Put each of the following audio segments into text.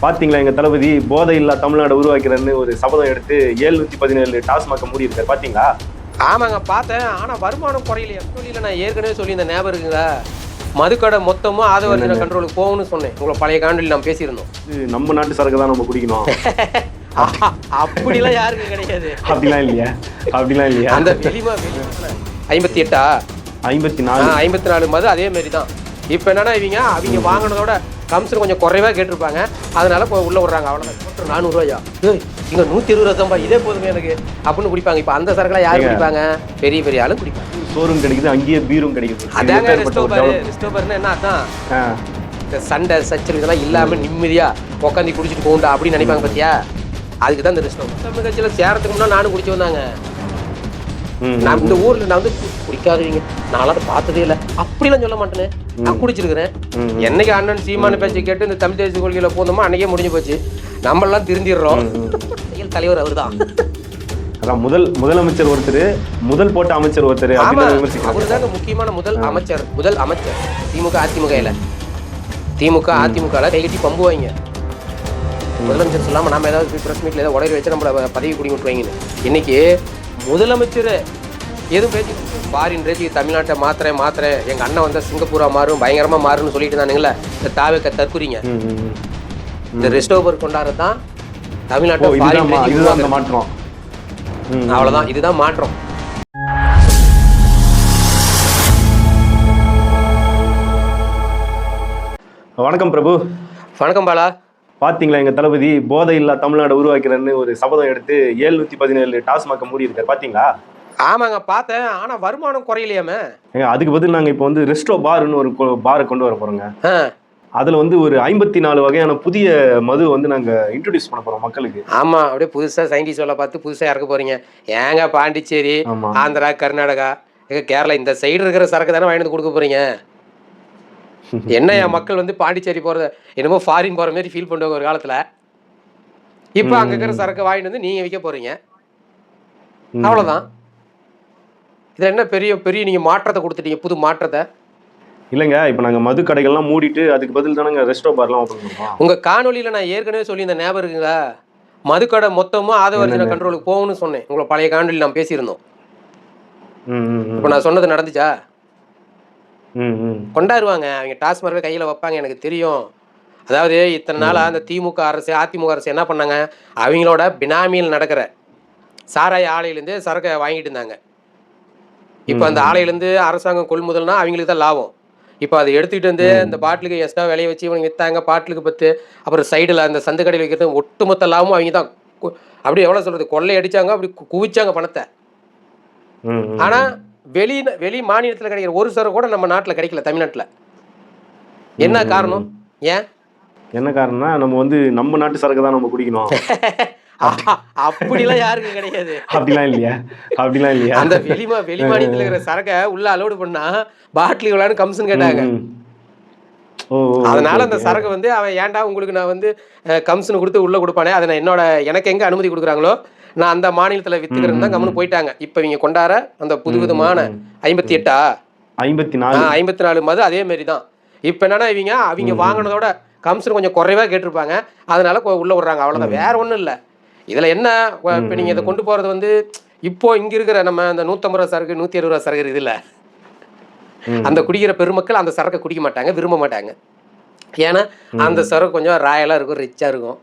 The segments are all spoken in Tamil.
பாத்தீங்களா எங்க தளபதி போதை இல்லா தமிழ்நாடு உருவாக்கிறன்னு ஒரு சபதம் எடுத்து 717 டாஸ்மாக மூடி இருக்காரு பாத்தீங்களா? ஆமாங்க பார்த்தேன். ஆனா வருமானம் குறையிலையா சொல்லியில நான் ஏற்கனவே சொல்லி இந்த ஞாபகம் இருக்குங்களா? மதுக்கடை மொத்தமும் ஆதவர்ஜன கண்ட்ரோலுக்கு போகும்னு சொன்னேன். உங்களை பழைய காணொலியில் நம்ம பேசியிருந்தோம். நம்ம நாட்டு சரக்கு தான் நம்ம குடிக்கணும். அப்படிலாம் யாருக்கு கிடையாது. அப்படிலாம் இல்லையா? அப்படிலாம் இல்லையா? அந்த வெளிமா 58 54 மது அதே மாதிரி தான். இப்போ என்னன்னா அவங்க வாங்கினதோட கம்சன் கொஞ்சம் குறைவாக கேட்டிருப்பாங்க. அதனால இப்போ உள்ள விடுறாங்க. அவ்வளோதான். 400 ரூபாயா? இங்கே 120 ரூபா இதே போதுமே எனக்கு அப்படின்னு குடிப்பாங்க. இப்போ அந்த சரக்குலாம் யாரும் குடிப்பாங்க? பெரிய பெரிய ஆளும் குடிப்பாங்க. சோறும் கிடைக்குது, அங்கேயே பீரும் கிடைக்குது. அதாங்க ரெஸ்டோபர்னு என்ன அதான் இந்த சண்டை சச்சரவு இதெல்லாம் இல்லாமல் நிம்மதியாக உட்காந்து குடிச்சிட்டு போகுண்டா அப்படின்னு நினைப்பாங்க. பார்த்தியா? அதுக்கு தான் இந்த ரெஸ்டோபர் தமிழ் கட்சியில் சேரத்துக்கு முன்னாடி நானும் குடிச்சு வந்தாங்க. நான் இந்த ஊரில் நான் வந்து குடிக்காதவங்க நான்லாம் பார்த்ததே இல்லை அப்படிலாம் சொல்ல மாட்டேனே. நான் குடிச்சிருக்கிறேன். என்னைக்கு அண்ணன் சீமான பேச்சு கேட்டு இந்த தமிழ் தேசிய கொள்கையில் போனோமோ அன்னைக்கே முடிஞ்சு போச்சு. நம்மளாம் திருந்திடுறோம். தலைவர் அவர் தான். அதான் முதலமைச்சர் ஒருத்தர், முதல் போட்ட அமைச்சர் ஒருத்தர். அவர் தாங்க முக்கியமான முதல் அமைச்சர். திமுக அதிமுக கை கட்டி பம்புவாங்க. முதலமைச்சர் சொல்லாமல் நம்ம ஏதாவது ப்ரெஸ் மீட்டில் ஏதாவது உடனே வச்சு நம்மளை பதவி குடி விட்டுருவாங்கன்னு. இன்னைக்கு முதலமைச்சர் எதுவும் பேச்சு ஃபாரின் ரேஞ்சுக்கு தமிழ்நாட்டை மாத்திரேன் எங்கள் அண்ணன் வந்தால் சிங்கப்பூரா மாறும் பயங்கரமாக மாறும்னு சொல்லிட்டு இருந்தானுங்களே. இந்த தாவேக்க தற்குறிங்க இந்த ரெஸ்டோபர் கொண்டாடுறது தான் தமிழ்நாட்டை மாற்றம். அவ்வளோதான், இதுதான் மாற்றம். வணக்கம் பிரபு. வணக்கம் பாலா. பாத்தீங்களா எங்க தளபதி போதை இல்லா தமிழ்நாடு உருவாக்கிறன்னு ஒரு சபதம் எடுத்து 717 டாஸ்மாக மூடி இருக்காரு பாத்தீங்களா? ஆமாங்க பார்த்தேன். ஆனா வருமானம் குறையிலையாமே. அதுக்கு பதில் நாங்க இப்போ வந்து ரெஸ்டோ பார்னு ஒரு பாரை கொண்டு வர போறோங்க. அதுல வந்து ஒரு 54 வகையான புதிய மது வந்து நாங்க இன்ட்ரோடியூஸ் பண்ண போறோம் மக்களுக்கு. ஆமா, அப்படியே புதுசா சயின்டிஸ்ட் சொல்ல பார்த்து புதுசா இறக்க போறீங்க. ஏங்க பாண்டிச்சேரி, ஆந்திரா, கர்நாடகா, கேரளா இந்த சைடு இருக்கிற சரக்கு தானே வாங்கிட்டு கொடுக்க போறீங்க? என்ன என் மக்கள் வந்து பாண்டிச்சேரி போறத என்னமோ ஃபாரின் போற மாதிரி ஃபீல் பண்ணுவாங்க ஒரு காலத்துல. இப்ப அங்க இருக்கிற சரக்கு வாங்கிட்டு வந்து நீங்க விற்க போறீங்க. அவ்வளவுதான். இதுல என்ன பெரிய பெரிய நீங்க மாற்றத்தை கொடுத்துட்டீங்க, புது மாற்றத்தை. இல்லைங்க, இப்போ நாங்கள் மது கடைகள்லாம் மூடிட்டு அதுக்கு பதில் தானே ரெஸ்டோ பார்லாம் ஓப்பன் பண்ணுறோம். உங்கள் காணொலியில் நான் ஏற்கனவே சொல்லி இந்த ஞாபகம் இருக்குங்களா? மதுக்கடை மொத்தமும் ஆதவர்ஜன கண்ட்ரோலுக்கு போகும்னு சொன்னேன். உங்களை பழைய காணொலியில் நான் பேசியிருந்தோம். இப்போ நான் சொன்னது நடந்துச்சா? கொண்டாடுவாங்க அவங்க. டாஸ்மார்க்கை கையில் வைப்பாங்க, எனக்கு தெரியும். அதாவது இத்தனை நாளாக அந்த திமுக அரசு அதிமுக அரசு என்ன பண்ணாங்க, அவங்களோட பினாமியில் நடக்கிற சாராய ஆலையிலேருந்து சரக்கை வாங்கிட்டு இருந்தாங்க. இப்போ அந்த ஆலையிலேருந்து அரசாங்கம் கொள்முதல்னா அவங்களுக்கு தான் லாபம். இப்போ அதை எடுத்துக்கிட்டு வந்து இந்த பாட்டிலுக்கு எக்ஸ்ட்ரா விலையை வச்சு இவங்க விற்றாங்க. பாட்டிலுக்கு 10, அப்புறம் சைடில் அந்த சந்து கடையில் வைக்கிறது ஒட்டுமொத்த லாபமும் அவங்க தான். அப்படி எவ்வளோ சொல்கிறது, கொள்ளை அடித்தாங்க, அப்படி குவிச்சாங்க பணத்தை. ஆனால் வெளி மாநிலத்தில் கிடைக்கிற ஒரு சரம் கூட நம்ம நாட்டில் கிடைக்கல, தமிழ்நாட்டில். என்ன காரணம்? ஏன் என்ன காரணம்னா நம்ம வந்து நம்ம நாட்டு சரக்கு தான் நம்ம குடிக்கணும். அப்படிலாம் யாருக்கு கிடையாது. அப்படிலாம் இல்லையா? அந்த வெளி மாநிலத்தில் இருக்கிற சரக்கை உள்ள அலோடு பண்ணா பாட்டில் இவ்வளோன்னு கம்சன் கேட்டாங்க. அதனால அந்த சரக்கு வந்து அவன் ஏன்டா உங்களுக்கு நான் வந்து கம்சன் கொடுத்து உள்ள கொடுப்பானே, அதை நான் எனக்கு எங்க அனுமதி கொடுக்குறாங்களோ நான் அந்த மாநிலத்தில் வித்துக்கிறேன்னு தான் கம்முன்னு போயிட்டாங்க. இப்போ இவங்க கொண்டாட அந்த புதுவிதமான 54 மது அதே மாதிரி தான். இப்போ என்னன்னா அவங்க வாங்கினதோட கம்சன் கொஞ்சம் குறைவாக கேட்டிருப்பாங்க. அதனால உள்ள விடுறாங்க. அவ்வளோதான், வேற ஒன்றும் இல்லை. இதில் என்ன இப்போ நீங்கள் இதை கொண்டு போகிறது வந்து இப்போ இங்கே இருக்கிற நம்ம அந்த 150 ரூபா சரக்கு 120 ரூபா சரக்கு இதில் அந்த குடிக்கிற பெருமக்கள் அந்த சரக்கை குடிக்க மாட்டாங்க, விரும்ப மாட்டாங்க. ஏன்னா அந்த சரக்கு கொஞ்சம் ராயலாக இருக்கும், ரிச்சாக இருக்கும்.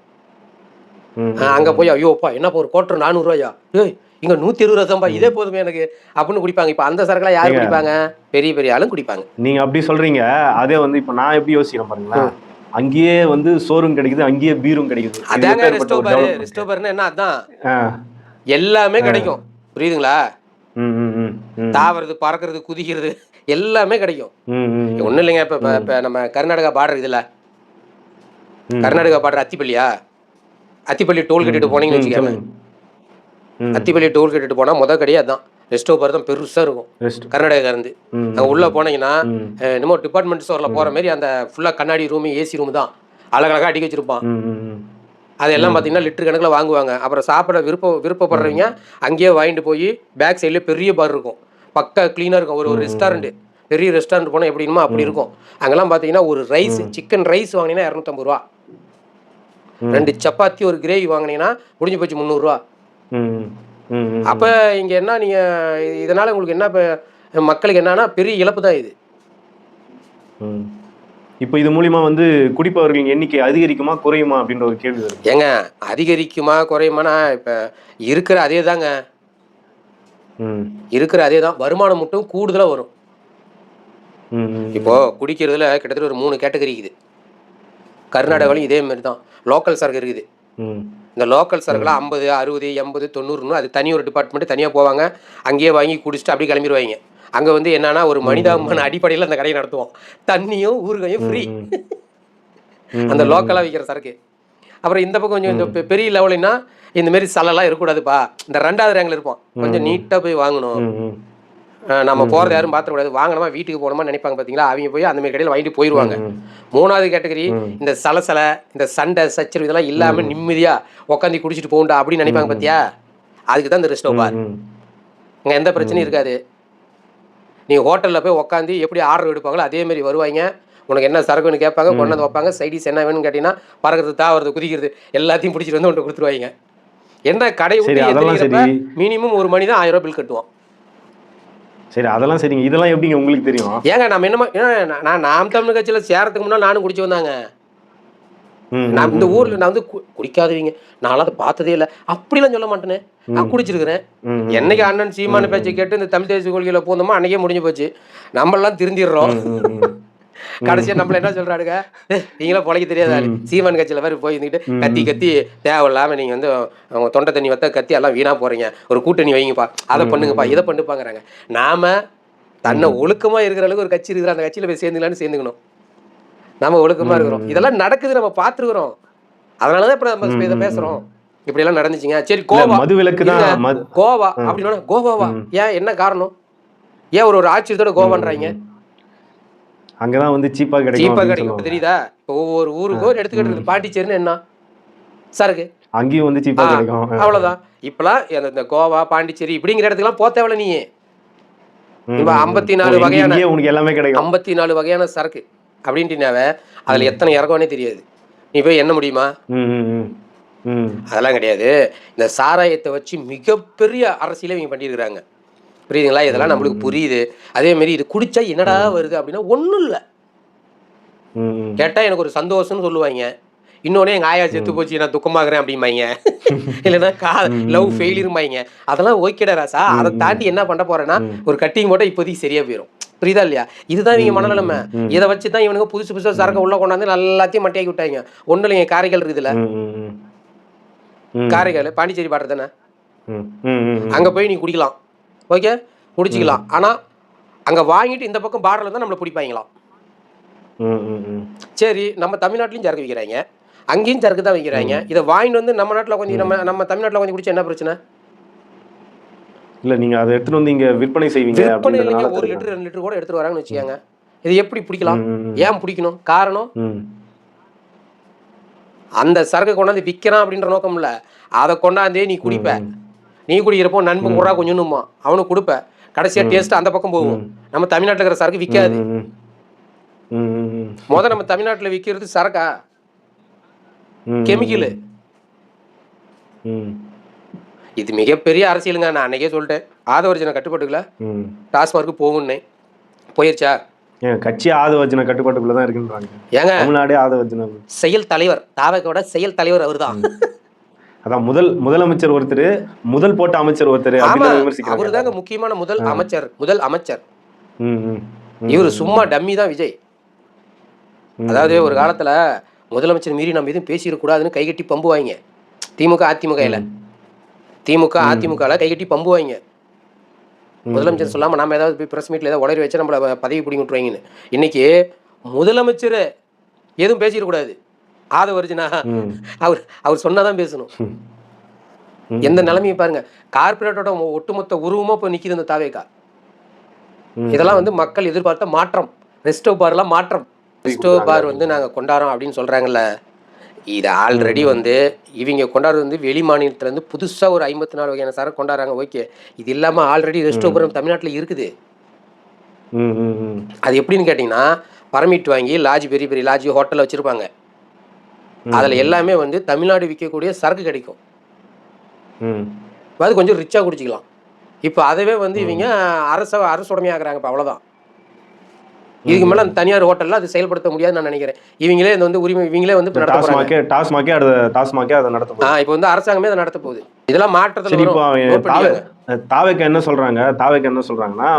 அங்கே போய் ஐயோப்பா என்னப்பா ஒரு கோட்டர் 400 ரூபாயா, இங்கே 120 ரூபா தான்ப்பா இதே போதுமே எனக்கு அப்படின்னு குடிப்பாங்க. இப்போ அந்த சரக்குலாம் யார் குடிப்பாங்க? பெரிய பெரிய ஆளும் குடிப்பாங்க. நீங்கள் அப்படி சொல்கிறீங்க. அதே வந்து இப்போ நான் எப்படி யோசிக்கிறேன் பாருங்களா, அங்கேயே வந்து சோறும் கிடைக்குது, அங்கேயே பீரும் கிடைக்குது. அதாங்க ரெஸ்டோபர்னு என்ன அதான் எல்லாமே கிடைக்கும். புரியுதுங்களா? தாவறது, பறக்கிறது, குதிக்கிறது எல்லாமே கிடைக்கும். ஒன்றும் இல்லைங்க. இப்போ நம்ம கர்நாடகா பார்டர், இதில் கர்நாடகா பார்டர் அத்திப்பள்ளி டோல் கட்டிட்டு போனீங்கன்னு வச்சுக்கோங்க. அத்திப்பள்ளி டோல் கட்டிட்டு போனால் முதல் கடையே அதுதான். ரெஸ்டோபர் தான் பெருசாக இருக்கும் கர்நாடகா இருந்து. அங்கே உள்ளே போனீங்கன்னா என்னமோ டிபார்ட்மெண்ட் ஸ்டோரில் போகிற மாதிரி அந்த ஃபுல்லாக கண்ணாடி ரூமு, ஏசி ரூமு தான் அழகழகாக அடிக்க வச்சுருப்பான். அதெல்லாம் பார்த்தீங்கன்னா லிட்டர் கணக்கில் வாங்குவாங்க. அப்புறம் சாப்பிட விருப்பப்படுறவங்க அங்கேயே வாங்கிட்டு போய் பேக் சைட்லேயே பெரிய பார் இருக்கும், பக்கா க்ளீனாக இருக்கும். ஒரு ரெஸ்டாரண்ட்டு, பெரிய ரெஸ்டாரண்ட் போனால் எப்படினுமோ அப்படி இருக்கும். அங்கெல்லாம் பார்த்தீங்கன்னா ஒரு ரைஸ், சிக்கன் ரைஸ் வாங்கினீங்கன்னா 250 ரூபா. 2 சப்பாத்தி ஒரு கிரேவி வாங்கினீங்கன்னா முடிஞ்சு போச்சு 300 ரூபா. அப்போ இங்கே என்ன நீங்கள் இதனால் உங்களுக்கு என்ன இப்போ மக்களுக்கு என்னன்னா பெரிய இழப்பு தான் இது. இப்போ இது மூலியமா வந்து குடிப்பவர்களின் எண்ணிக்கை அதிகரிக்குமா குறையுமா அப்படின்ற ஒரு கேள்வி வருது. ஏங்க அதிகரிக்குமா குறையுமானா இப்போ இருக்கிற அதே தாங்க, இருக்கிற அதே தான், வருமானம் மட்டும் கூடுதலாக வரும். இப்போ குடிக்கிறதுல கிட்டத்தட்ட ஒரு 3 கேட்டகரி இருக்குது. கர்நாடகாவிலும் இதே மாதிரி தான் லோக்கல் சரக்கு இருக்குது. இந்த லோக்கல் சரக்குலாம் 50, 60, 80, 90 அது தனி ஒரு டிபார்ட்மெண்ட் தனியாக போவாங்க. அங்கேயே வாங்கி குடிச்சிட்டு அப்படியே கிளம்பிடுவாங்க. அங்கே வந்து என்னன்னா ஒரு மனிதாபிமான அடிப்படையில் அந்த கடையை நடத்துவோம். தண்ணியும் ஊறுகாயும் ஃப்ரீ, அந்த லோக்கலாக விற்கிற சரக்கு. அப்புறம் இந்த பக்கம் கொஞ்சம் இந்த பெரிய லெவலுன்னா இந்தமாரி சலெல்லாம் இருக்கக்கூடாதுப்பா, இந்த 2வது ரேங்கில் இருப்போம், கொஞ்சம் நீட்டாக போய் வாங்கணும், நம்ம போகிறது யாரும் பார்த்துக்கூடாது, வாங்கணுமா வீட்டுக்கு போகணுமா நினைப்பாங்க பார்த்தீங்களா, அவங்க போய் அந்தமாரி கடையில் வாங்கிட்டு போயிடுவாங்க. 3வது கேட்டகரி இந்த சலசலை இந்த சண்டை சச்சரவு இதெல்லாம் இல்லாமல் நிம்மதியாக உட்காந்து குடிச்சிட்டு போகண்டா அப்படின்னு நினைப்பாங்க பார்த்தியா, அதுக்கு தான் இந்த ரெஸ்டோ பார். இங்கே எந்த பிரச்சனையும் இருக்காது. நீங்கள் ஹோட்டலில் போய் உட்காந்து எப்படி ஆர்டர் எடுப்பாங்களோ அதேமாரி வருவாங்க. உனக்கு என்ன சரக்குன்னு கேட்பாங்க, கொண்டாந்து வைப்பாங்க. சைடிஸ் என்ன வேணும்னு கேட்டிங்கன்னா பறக்கிறது தாவறது குதிக்கிறது எல்லாத்தையும் பிடிச்சிட்டு வந்து உன்ட்டு கொடுத்துருவாங்க. என்ன கடை விட்டு மினிமம் ஒரு மணி தான் 1000 ரூபா பில் கட்டுவோம். சரி, அதெல்லாம் சரிங்க. இதெல்லாம் எப்படிங்க உங்களுக்கு தெரியும்? ஏங்க நம்ம என்னமா, நான் நாம் தமிழ் கட்சியில் சேரத்துக்கு முன்னால் நானும் குடிச்சு வந்தாங்க. நான் இந்த ஊரில் நான் வந்து குடிக்காதவங்க நான்லாம் அதை பார்த்ததே இல்லை அப்படிலாம் சொல்ல மாட்டேனே, நான் குடிச்சிருக்கிறேன். என்னைக்கு அண்ணன் சீமான பேச்சை கேட்டு இந்த தமிழ் தேசிய கொள்கையில் போந்தோமோ அன்னைக்கே முடிஞ்சு போச்சு. நம்மளாம் திருந்திடுறோம். கடைசியாக நம்மள என்ன சொல்கிறாடுங்க, நீங்களாம் பொழைக்க தெரியாதா, சீமான் கட்சியில் வேறு போய் இருந்துக்கிட்டு கத்தி கத்தி தேவையில்லாமல் நீங்கள் வந்து அவங்க தொண்டை தண்ணி வத்த கத்தி எல்லாம் வீணாக போகிறீங்க, ஒரு கூட்டணி வைங்கப்பா, அதை பண்ணுங்கப்பா, இதை பண்ணுப்பாங்கிறாங்க. நாம் தன்னை ஒழுக்கமாக இருக்கிற அளவுக்கு ஒரு கட்சி இருக்கிற அந்த கட்சியில் போய் சேர்ந்துக்கலான்னு சேர்ந்துக்கணும். நம்ம ஒழுக்கமாக இருக்கிறோம். இதெல்லாம் நடக்குது, நம்ம பார்த்துருக்குறோம். அதனால தான் இப்போ நம்ம இதை பேசுகிறோம். இப்படியெல்லாம் நடந்துச்சுங்க. சரி, கோவா கோவா அப்படின்னா கோவாவா, ஏன் என்ன காரணம், ஏன் ஒரு ஆச்சரியத்தோட கோவான்றாங்க? அங்கதான் வந்து சீப்பா கிடைக்கும் தெரியுதா? இப்போ ஒவ்வொரு ஊருக்கும் ஒரு எடுத்துக்கிட்டு பாண்டிச்சேரின்னு என்ன சரக்கு அங்கேயும் வந்து சீப்பா கிடைக்கும், அவ்வளோதான். இப்பெல்லாம் இந்த கோவா பாண்டிச்சேரி இப்படிங்கிற இடத்துக்குலாம் போக தேவையில்ல. நீ இப்போ 54 வகையான உனக்கு எல்லாமே கிடைக்கும், 54 வகையான சரக்கு அப்படின்ட்டுனாவே அதில் எத்தனை இறக்கம்னே தெரியாது. நீ போய் என்ன முடியுமா? அதெல்லாம் கிடையாது. இந்த சாராயத்தை வச்சு மிகப்பெரிய அரசியலை இவங்க பண்ணியிருக்கிறாங்க. புரியுதுங்களா? இதெல்லாம் நம்மளுக்கு புரியுது. அதேமாரி இது குடிச்சா என்னடா வருது அப்படின்னா ஒன்றும் இல்லை. கேட்டால் எனக்கு ஒரு சந்தோஷம்னு சொல்லுவாங்க. இன்னொன்னே எங்கள் ஆயா செத்து போச்சு நான் துக்கமாகறேன் அப்படிம்பாங்க. இல்லைன்னா லவ் ஃபெயிலியரும்பாங்க. அதெல்லாம் ஓகேடா ராசா. அதை தாண்டி என்ன பண்ண போறேன்னா ஒரு கட்டிங் போட்டால் இப்போதைக்கு சரியா போயிடும். புரியுதா இல்லையா? இதுதான் இவங்க மனநிலைமை. இதை வச்சு தான் இவனுங்க புதுசு புதுசாக சரக்கு உள்ள கொண்டாந்து எல்லாத்தையும் மட்டையாக்கி விட்டாங்க. ஒன்றும் இல்லைங்க, காரைக்கால் இருக்குதுல்ல, காரைக்கால் பாண்டிச்சேரி பாடுறது தானே, அங்கே போய் நீ குடிக்கலாம், ஓகே குடிச்சிக்கலாம். ஆனால் அங்கே வாங்கிட்டு இந்த பக்கம் பார்டரில் தான் நம்மளை பிடிப்பாங்களாம். சரி, நம்ம தமிழ்நாட்டிலையும் சரக்கு விற்கிறாங்க, அங்கேயும் சரக்கு தான் விற்கிறாங்க. இதை வாங்கிட்டு வந்து நம்ம நாட்டில் கொஞ்சம் நம்ம தமிழ்நாட்டில் கொஞ்சம் குடிச்சா என்ன பிரச்சனை? இல்லை, நீங்கள் அதை எடுத்துகிட்டு வந்து இங்கே விற்பனை செய்வீங்க. விற்பனை இல்லைங்க, 1 லிட்டர் 2 லிட்டர் கூட எடுத்துகிட்டு வராங்கன்னு வச்சுக்கோங்க. இது எப்படி பிடிக்கலாம்? ஏன் பிடிக்கணும்? காரணம் அந்த சரக்கு கொண்டாந்து விற்கிறான் அப்படின்ற நோக்கம் இல்லை. அதை கொண்டாந்தே நீ குடிப்ப, நீ குடிக்கிறப்போ நண்பன் கூட கொஞ்சம்னுமா அவனுக்கு கொடுப்ப, கடைசியாக டேஸ்ட் அந்த பக்கம் போகும். நம்ம தமிழ்நாட்டில் இருக்கிற சரக்கு விற்காது. நம்ம தமிழ்நாட்டில் விற்கிறது சரக்கா, கெமிக்கலு. இது மிகப்பெரிய அரசியலுங்க. நான் அன்னைக்கே சொல்லிட்டேன், ஆதவர்ஜன கட்டுப்பாட்டுக்குள்ள டாஸ்மார்க்கு போகும்னே. போயிருச்சா? கட்சி ஆதவர்ஜன கட்டுப்பாட்டுக்குள்ள தான் இருக்குன்றாங்க. ஏங்க தமிழ்நாடே ஆதவர்ஜன செயல் தலைவர், தாவகோட செயல் தலைவர் அவர் தான். அதான் முதலமைச்சர் ஒருத்தர், முதல் போட்ட அமைச்சர் ஒருத்தர், அவரு தாங்க முக்கியமான முதல் அமைச்சர். இவரு சும்மா டம்மி தான் விஜய். அதாவது ஒரு காலத்துல முதலமைச்சர் மீறி நம்ம எதுவும் பேசிடக்கூடாதுன்னு கைகட்டி பம்புவாங்க. திமுக அதிமுக கைகட்டி பம்புவாங்க. முதலமைச்சர் சொல்லாமல் நம்ம ஏதாவது ப்ரெஸ் மீட்டில் ஏதாவது உடறி வச்சு நம்மளை பதவி பிடிங்கி விட்டுருவாங்கன்னு. இன்னைக்கு முதலமைச்சர் எதுவும் பேசிடக்கூடாது. ஆதவர்ஜனா அவர் சொன்னாதான் பேசணும். எந்த நிலைமையை பாருங்க. கார்பரேட்டோட ஒட்டுமொத்த உருவமா போய் நிற்கிது இந்த தாவேகா. இதெல்லாம் வந்து மக்கள் எதிர்பார்த்த மாற்றம். ரெஸ்டோ பார்லாம் மாற்றம். ரெஸ்டோ பார் வந்து நாங்கள் கொண்டாடுறோம் அப்படின்னு சொல்கிறாங்கல்ல, இது ஆல்ரெடி வந்து இவங்க கொண்டாடுறது வந்து வெளி மாநிலத்துலேருந்து புதுசாக ஒரு 54 வகையான சரக்கு கொண்டாடுறாங்க. ஓகே, இது இல்லாமல் ஆல்ரெடி ரெஸ்டோ பார் தமிழ்நாட்டில் இருக்குது. அது எப்படின்னு கேட்டிங்கன்னா, பர்மிட் வாங்கி லாட்ஜ், பெரிய பெரிய லாட்ஜ் ஹோட்டலில் வச்சுருப்பாங்க. அதில் எல்லாமே வந்து தமிழ்நாடு விற்கக்கூடிய சரக்கு கிடைக்கும். ம். அது கொஞ்சம் ரிச்சாக குடிச்சிக்கலாம். இப்போ அதவே வந்து இவங்க அரசு உடமையாக்குறாங்க. இப்போ அவ்வளோதான். இதுக்கு மேலே அந்த தனியார் ஹோட்டலில் அது செயல்படுத்த முடியாதுன்னு நான் நினைக்கிறேன். இவங்களே இந்த வந்து உரிமை இவங்களே வந்து நடத்த போகிறாங்க. டாஸ்மாகே அதை நடத்த போகுது. இப்போ வந்து அரசாங்கமே அதை நடத்த போகுது. இதெல்லாம் மாற்றத்தில் தாவேக்கா என்ன சொல்கிறாங்கன்னா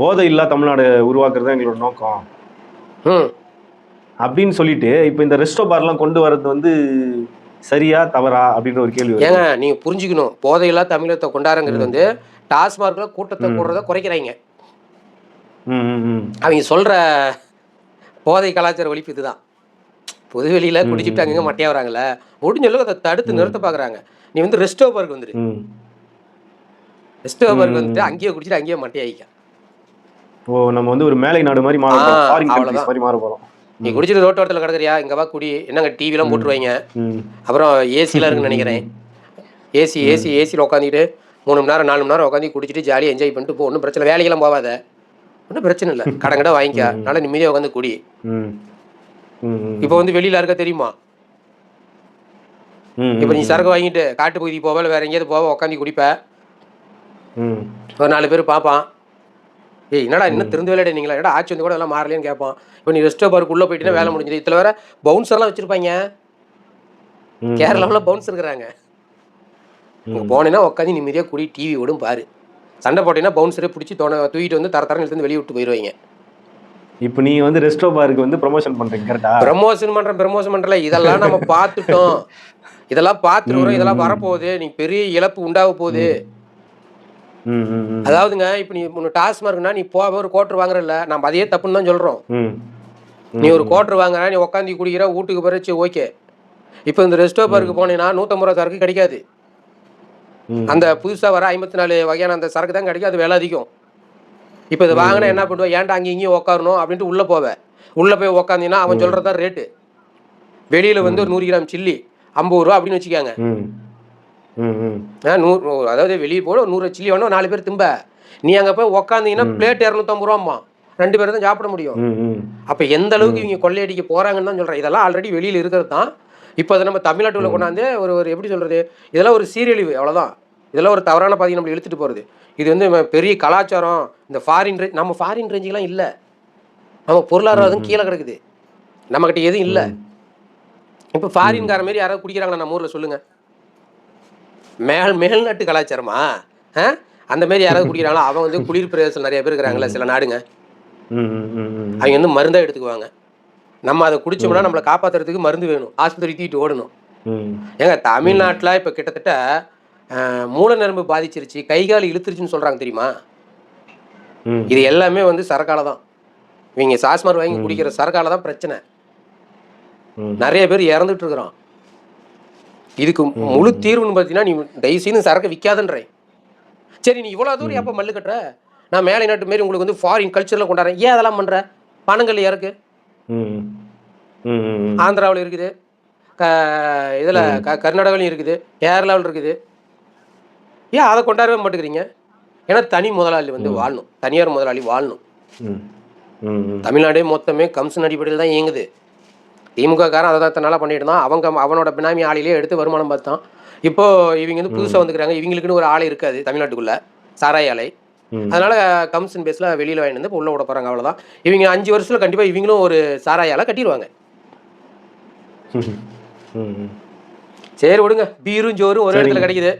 போதை இல்லா தமிழ்நாடு உருவாக்குறது எங்களோட நோக்கம் அப்படின்னு சொல்லிட்டு இப்போ இந்த ரெஸ்டோ பார்லாம் கொண்டு வரது வந்து சரியா தவறா அப்படின்ற ஒரு கேள்வி. ஏங்க நீங்க புரிஞ்சுக்கணும், போதையில்லா தமிழகத்தை கொண்டாடுங்கிறது வந்து டாஸ்மார்க்ல கூட்டத்தை கூடுறத குறைக்கிறாங்க. அவங்க சொல்ற போதை கலாச்சார ஒழிப்பு இதுதான். பொதுவெளியில குடிச்சிட்டு அங்கங்க மட்டையா வராங்கல்ல, முடிஞ்ச அளவுக்கு அதை தடுத்து நிறுத்த பாக்குறாங்க. நீ வந்து ரெஸ்டோ பார்க் வந்துரு, ரெஸ்டோ பார்க் வந்துட்டு அங்கேயே குடிச்சிட்டு அங்கேயே மட்டையாயிக்க. ஓ, நம்ம வந்து ஒரு மேலை நாடு மாதிரி மாற போறோம். நீ குடிச்சிட்டு ரோட்டோரத்தில் கிடக்குறியா, இங்கே வா குடி. என்னங்க டிவிலாம் போட்டுருவாங்க. அப்புறம் ஏசிலாம் இருக்குன்னு நினைக்கிறேன். ஏசியில் உட்காந்துட்டு 3 மணி நேரம் 4 மணி நேரம் உட்காந்து குடிச்சிட்டு ஜாலியாக என்ஜாய் பண்ணிட்டு போ. ஒன்றும் பிரச்சனை, வேலைக்கெல்லாம் போகாத, ஒன்றும் பிரச்சனை இல்லை. கடை வாங்கிக்க, நல்லா நிம்மதியாக உட்காந்து குடி. இப்போ வந்து வெளியில் இருக்க தெரியுமா? இப்போ நீ சரக்கு வாங்கிட்டு காட்டு பகுதி போவ, வேற எங்கேயாவது போவ, உட்காந்து குடிப்ப, ஒரு 4 பேர் பார்ப்பான். ஏய் என்னடா இன்னும் திறந்து வேலையிட நீங்களா, ஏடா ஆட்சி வந்து கூட எல்லாம் மாறலையான்னு கேட்பான். இப்போ நீ ரெஸ்டோ பார்க்கு உள்ளே போயிட்டீங்கன்னா வேலை முடிஞ்சது. இதில் வேற பவுன்சர்லாம் வச்சுருப்பாங்க. கேரளாவில் பவுன்சர் இருக்கிறாங்க. இங்கே போனேன்னா உட்காந்து நிம்மதியாக குடி, டிவி ஓடும் பாரு. சண்டை போட்டீங்கன்னா பவுன்சரே பிடிச்சி தூக்கிட்டு வந்து தரன்னு எடுத்து வெளியே விட்டு போயிடுவாங்க. இப்போ நீ வந்து ரெஸ்டோ பார்க்கு வந்து ப்ரமோஷன் பண்ணுறீங்க கரெக்டா? ப்ரமோஷன் பண்ணுறல, இதெல்லாம் நம்ம பார்த்துட்டோம். இதெல்லாம் பார்த்துட்டு வரோம். இதெல்லாம் வரப்போகுது. நீ பெரிய இழப்பு உண்டாக போகுது. அதாவதுங்க இப்போ நீ டாஸ்மார்க்னா நீ ஒரு கோட்டர் வாங்குறல, நம்ம அதே தப்புன்னு தான் சொல்கிறோம். நீ ஒரு கோட்டர் வாங்குற, நீ உட்காந்து குடிக்கிற, வீட்டுக்கு பறிச்சு ஓகே. இப்போ இந்த ரெஸ்டோ பார்க்கு போனீங்கன்னா 150 ரூபா சரக்கு கிடைக்காது. அந்த புதுசாக வர 54 வகையான அந்த சரக்கு தான் கிடைக்கும். அது விலை அதிகம். இப்போ இது வாங்கினா என்ன பண்ணுவேன், ஏன்டா அங்கே இங்கேயும் உட்காரணும் அப்படின்ட்டு உள்ளே போவேன். உள்ளே போய் உட்காந்தீங்கன்னா அவன் சொல்கிறது தான் ரேட்டு. வெளியில் வந்து ஒரு 100 கிராம் சில்லி 50 ரூபா அப்படின்னு வச்சுக்காங்க. 100, அதாவது வெளியே போட 100 சில்லி வேணும், 4 பேர் திம்ப. நீ அங்கே போய் உக்காந்தீங்கன்னா பிளேட் 250 ரூபாம்மா, 2 பேர் தான் சாப்பிட முடியும். அப்போ எந்த அளவுக்கு இவங்க கொள்ளையடிக்க போறாங்கன்னு தான் சொல்கிறேன். இதெல்லாம் ஆல்ரெடி வெளியில் இருக்கிறது தான். இப்போ அதை நம்ம தமிழ்நாட்டில் கொண்டாந்து ஒரு எப்படி சொல்கிறது, இதெல்லாம் ஒரு சீரழிவு, அவ்வளோதான். இதெல்லாம் ஒரு தவறான பாதி நம்மளை இழுத்துட்டு போகிறது. இது வந்து பெரிய கலாச்சாரம். இந்த ஃபாரின் நம்ம ஃபாரின் ரேஞ்சுக்கெலாம் இல்லை. நம்ம பொருளாதாரம் கீழே கிடக்குது, நம்மக்கிட்ட எதுவும் இல்லை. இப்போ ஃபாரின்கார மாரி யாராவது குடிக்கிறாங்களா நம்ம ஊரில் சொல்லுங்கள்? மேல்நாட்டு கலாச்சாரமா? அந்த மாரி யாராவது குடிக்கிறாங்களா? அவன் வந்து குளிர் பிரதேசம் நிறைய பேர் இருக்கிறாங்களே சில நாடுங்க, அவங்க வந்து மருந்தாக எடுத்துக்குவாங்க. நம்ம அதை குடிச்சோம்னா நம்மளை காப்பாற்றுறதுக்கு மருந்து வேணும், ஆஸ்பத்திரி தூக்கிட்டு ஓடணும். ஏங்க தமிழ்நாட்டில் இப்போ கிட்டத்தட்ட மூல நரம்பு பாதிச்சிருச்சு, கை கால் இழுத்துருச்சுன்னு சொல்கிறாங்க தெரியுமா? இது எல்லாமே வந்து சரக்கால தான். இவங்க சாஸ்மார் வாங்கி குடிக்கிற சரக்கால தான் பிரச்சனை. நிறைய பேர் இறந்துட்டு இருக்கிறான். இதுக்கு முழு தீர்வுன்னு பார்த்தீங்கன்னா நீ தயவுசெய்து சரக்கு விற்காதன்றேன். சரி, நீ இவ்வளோ தூரம் எப்போ மல்லு கட்டுற? நான் மேலை நாட்டு மாரி உங்களுக்கு வந்து ஃபாரின் கல்ச்சரில் கொண்டாடுறேன், ஏன் அதெல்லாம் பண்ணுற? பணங்கள் இறக்கு, ஆந்திராவில் இருக்குது, இதில் கர்நாடகாவிலையும் இருக்குது, கேரளாவில் இருக்குது. ஏன் அதை கொண்டாடவே மாட்டேங்கிறீங்க? ஏன்னா தனி முதலாளி வந்து வாழணும், தனியார் முதலாளி வாழணும். தமிழ்நாடே மொத்தமே கம்சன் அடிப்படையில் தான் இயங்குது. திமுக காரன் அதை தான் நல்லா பண்ணிட்டு தான் அவனோட பினாமி ஆலையிலே எடுத்து வருமானம் பார்த்தான். இப்போ இவங்க வந்து புதுசாக வந்துக்கிறாங்க, இவங்களுக்குன்னு ஒரு ஆலை இருக்காது தமிழ்நாட்டுக்குள்ள, சாராய ஆலை. அதனால கமிஷன் பேஸில் வெளியில் வாங்கிட்டு வந்து இப்போ உள்ள விட போகிறாங்க, அவ்வளோதான். இவங்க 5 வருஷத்தில் கண்டிப்பாக இவங்களும் ஒரு சாராய ஆலை கட்டிடுவாங்க. சரி விடுங்க, பீரும் ஜோரும் ஒரு இடத்துல கிடைக்குது.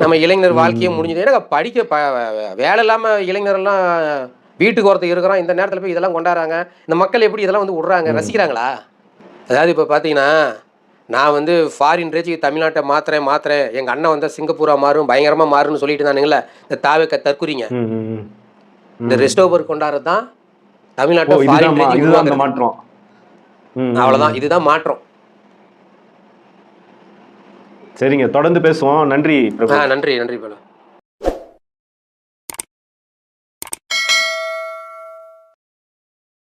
நம்ம இளைஞர் வாழ்க்கையே முடிஞ்சது. ஏன்னா படிக்க வேலை இல்லாமல் இளைஞரெல்லாம் வீட்டுக்கு ஒருத்தர் இருக்கிறான், இந்த நேரத்தில் போய் இதெல்லாம் கொண்டாடுறாங்க. இந்த மக்கள் எப்படி இதெல்லாம் வந்து விட்றாங்க, ரசிக்கிறாங்களா? அதாவது இப்போ பார்த்தீங்கன்னா, நான் வந்து ஃபாரின் ரேஞ்சுக்கு தமிழ்நாட்டை மாத்துறேன், எங்கள் அண்ணன் வந்து சிங்கப்பூரா மாறும், பயங்கரமாக மாறும்னு சொல்லிட்டு இருந்தானுங்களே இந்த தாவேக்க தற்குறிங்க. இந்த ரெஸ்டோபர் கொண்டாடுறது தான் தமிழ்நாட்டை ஃபாரின் ரேஞ்சுக்கு மாற்றம். அவ்வளோதான், இதுதான் மாற்றம். சரிங்க, தொடர்ந்து பேசுவோம். நன்றி. நன்றி பல.